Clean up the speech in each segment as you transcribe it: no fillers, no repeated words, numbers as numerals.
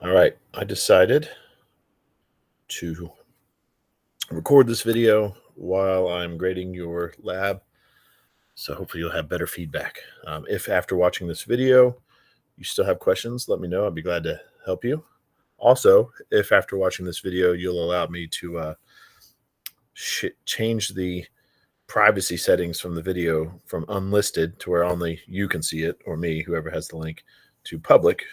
All right, I decided to record this video while I'm grading your lab, so hopefully you'll have better feedback. If after watching this video you still have questions, let me know. I'd be glad to help you. Also, if after watching this video you'll allow me to change the privacy settings from the video from unlisted to where only you can see it, or me, whoever has the link, to public,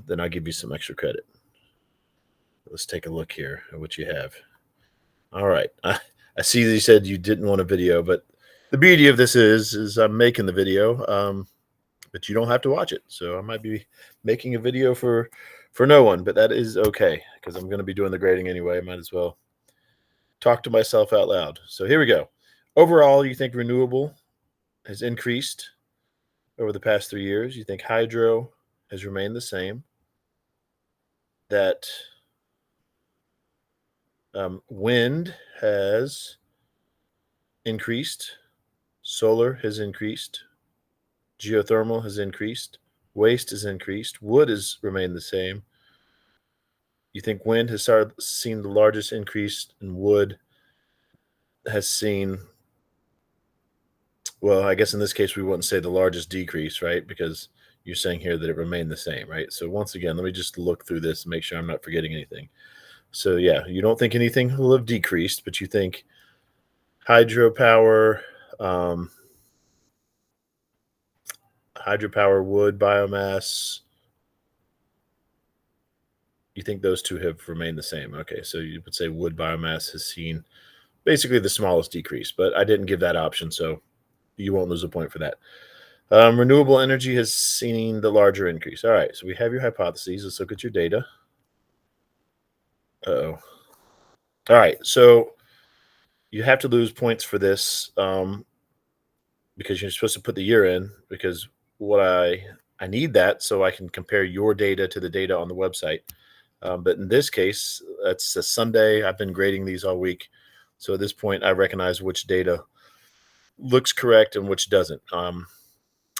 then I'll give you some extra credit. Let's take a look here at what you have. All right. I see that you said you didn't want a video, but the beauty of this is I'm making the video, but you don't have to watch it. So I might be making a video for no one, but that is okay because I'm going to be doing the grading anyway. I might as well talk to myself out loud. So here we go. Overall, you think renewable has increased over the past 3 years. You think hydro has remained the same. That wind has increased, solar has increased, geothermal has increased, waste has increased, wood has remained the same. You think wind has seen the largest increase, and wood has seen, well, I guess in this case we wouldn't say the largest decrease, right? Because you're saying here that it remained the same, right? So once again, let me just look through this and make sure I'm not forgetting anything. So yeah, you don't think anything will have decreased, but you think hydropower, wood, biomass, you think those two have remained the same. Okay, so you would say wood biomass has seen basically the smallest decrease, but I didn't give that option, so you won't lose a point for that. Renewable energy has seen the larger increase. All right, so we have your hypotheses. Let's look at your data. Uh-oh. All right, so you have to lose points for this because you're supposed to put the year in, because what I need that so I can compare your data to the data on the website. But in this case, that's a Sunday. I've been grading these all week. So at this point, I recognize which data looks correct and which doesn't.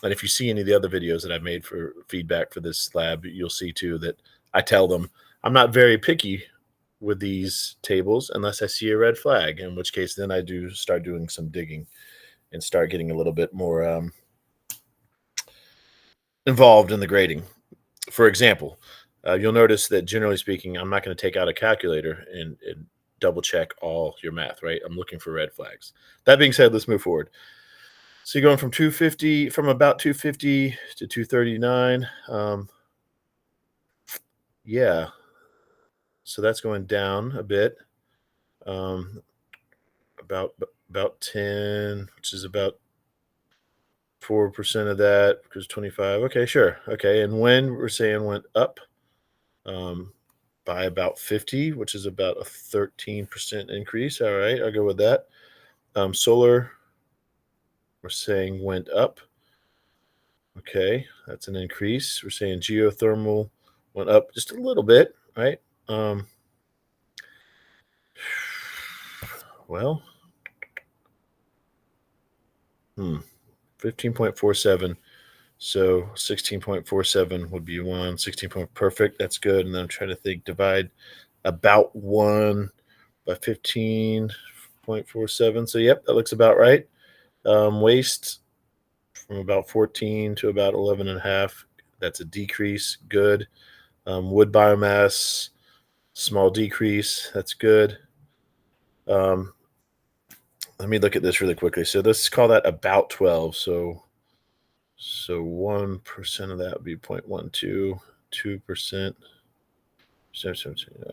And if you see any of the other videos that I've made for feedback for this lab, you'll see too that I tell them I'm not very picky with these tables unless I see a red flag, in which case then I do start doing some digging and start getting a little bit more involved in the grading. For example, you'll notice that generally speaking, I'm not going to take out a calculator and double check all your math, right? I'm looking for red flags. That being said, let's move forward. So you're going from 250, from about 250 to 239. Yeah. So that's going down a bit. About 10, which is about 4% of that, because 25. Okay, sure. Okay. And when we're saying went up by about 50, which is about a 13% increase. All right, I'll go with that. Solar, we're saying went up. Okay, that's an increase. We're saying geothermal went up just a little bit, right? Well, 15.47. So 16.47 would be 1. 16 point perfect. That's good. And then I'm trying to think, divide about 1 by 15.47. So yep, that looks about right. Waste from about 14 to about 11.5. That's a decrease. Good. Wood biomass, small decrease. That's good. Let me look at this really quickly. So let's call that about 12. So 1% of that would be 0.12, 2%.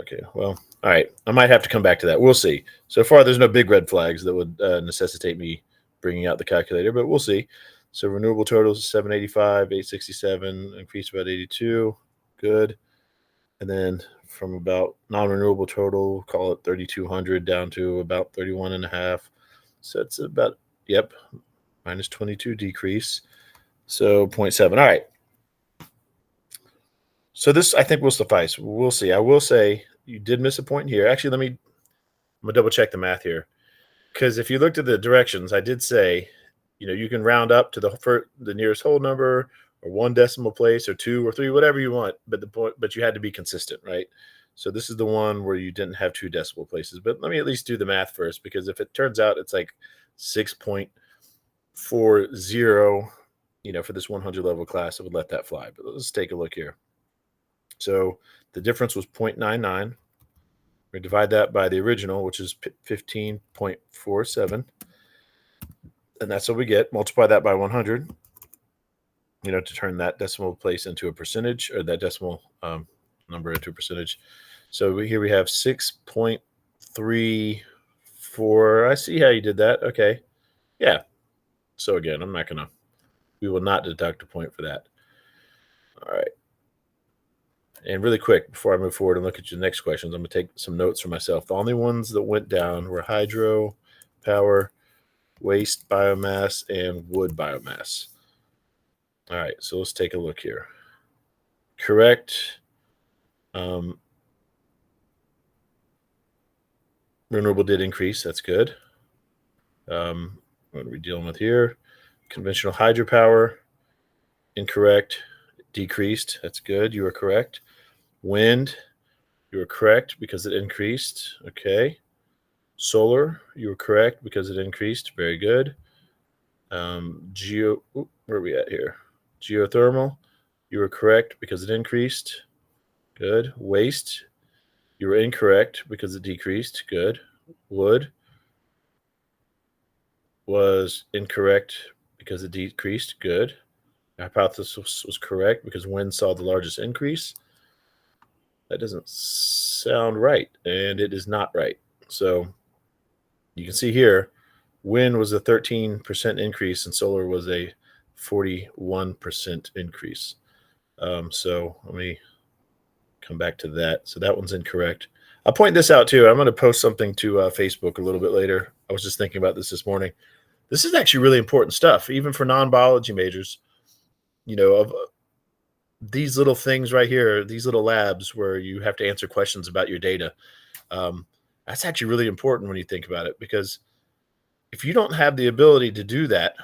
Okay, well, all right. I might have to come back to that. We'll see. So far, there's no big red flags that would necessitate me bringing out the calculator, but we'll see. So renewable totals 785, 867, increased about 82. Good. And then from about non-renewable total, call it 3,200 down to about 31.5. So it's about, yep, minus 22 decrease. So 0.7. All right. So this, I think, will suffice. We'll see. I will say you did miss a point here. Actually, I'm going to double check the math here. Because if you looked at the directions, I did say, you can round up to the nearest whole number, or 1 decimal place or 2 or 3, whatever you want. But you had to be consistent, right? So this is the one where you didn't have 2 decimal places. But let me at least do the math first, because if it turns out it's like 6.40, for this 100 level class, I would let that fly. But let's take a look here. So the difference was 0.99. We divide that by the original, which is 15.47. And that's what we get. Multiply that by 100, to turn that decimal place into a percentage, or that decimal number into a percentage. So here we have 6.34. I see how you did that. Okay. Yeah. So again, we will not deduct a point for that. All right. And really quick, before I move forward and look at your next questions, I'm going to take some notes for myself. The only ones that went down were hydro power, waste biomass, and wood biomass. All right, so let's take a look here. Correct. Renewable did increase. That's good. What are we dealing with here? Conventional hydropower, incorrect. Decreased. That's good. You are correct. Wind, you were correct because it increased. Okay. Solar, you were correct because it increased. Very good. Where are we at here? Geothermal, you were correct because it increased. Good. Waste, you were incorrect because it decreased. Good. Wood was incorrect because it decreased. Good. Hypothesis was correct because wind saw the largest increase. That doesn't sound right, and it is not right. So you can see here, wind was a 13% increase and solar was a 41% increase. So let me come back to that. So that one's incorrect. I'll point this out too. I'm going to post something to Facebook a little bit later. I was just thinking about this morning. This is actually really important stuff, even for non-biology majors. Of these little things right here, these little labs where you have to answer questions about your data. That's actually really important when you think about it, because if you don't have the ability to do that,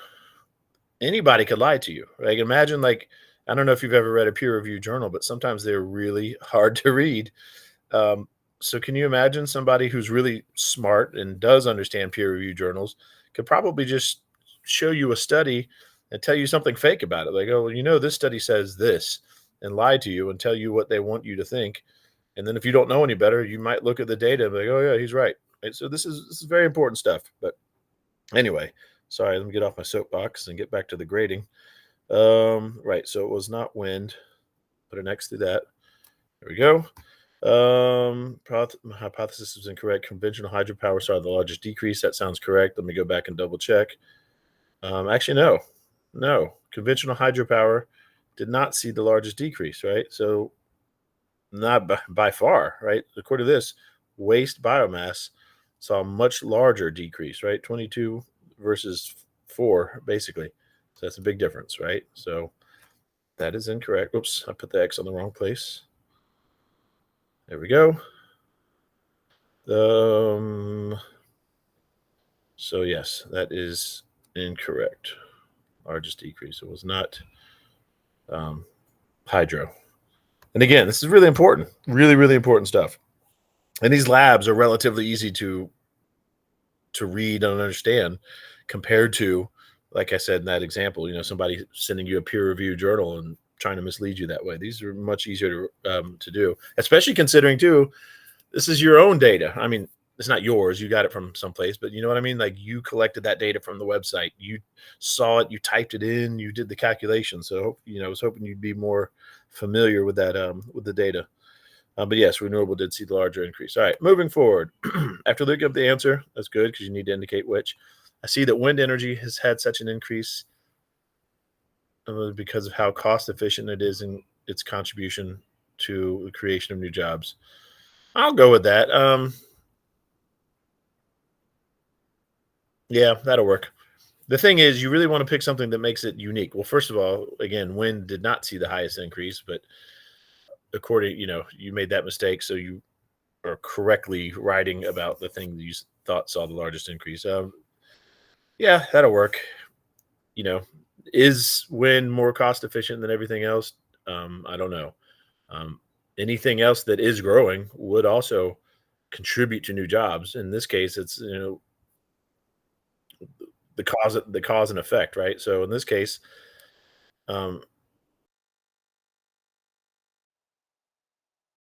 anybody could lie to you. Like, imagine, I don't know if you've ever read a peer-reviewed journal, but sometimes they're really hard to read. So can you imagine somebody who's really smart and does understand peer-reviewed journals could probably just show you a study and tell you something fake about it? Like, oh, well, this study says this, and lie to you and tell you what they want you to think. And then if you don't know any better, you might look at the data and be like, oh yeah, he's right. And so this is very important stuff. But anyway, sorry, let me get off my soapbox and get back to the grading. Right, so it was not wind. Put an X through that. There we go. Hypothesis was incorrect. Conventional hydropower saw the largest decrease. That sounds correct. Let me go back and double check. Actually, no. Conventional hydropower did not see the largest decrease, right? So not by far, right? According to this, waste biomass saw a much larger decrease, right? 22 versus 4, basically. So that's a big difference, right? So that is incorrect. Oops, I put the X on the wrong place. There we go. So yes, that is incorrect. Largest decrease. It was not hydro. And again, this is really important. Really, really important stuff. And these labs are relatively easy to read and understand compared to, like I said in that example, somebody sending you a peer-reviewed journal and trying to mislead you that way. These are much easier to do, especially considering too, this is your own data. I mean, it's not yours. You got it from someplace, but you know what I mean? Like, you collected that data from the website. You saw it, you typed it in, you did the calculation. So, I was hoping you'd be more familiar with that, with the data. But yes, renewable did see the larger increase. All right, moving forward. After looking up the answer, that's good because you need to indicate which. I see that wind energy has had such an increase because of how cost efficient it is in its contribution to the creation of new jobs. I'll go with that. Yeah, that'll work. The thing is, you really want to pick something that makes it unique. Well, first of all, again, wind did not see the highest increase, but according, you made that mistake, so you are correctly writing about the thing that you thought saw the largest increase. Yeah, that'll work. Is wind more cost efficient than everything else? I don't know. Um, Anything else that is growing would also contribute to new jobs. In this case, it's the cause and effect, right? So in this case,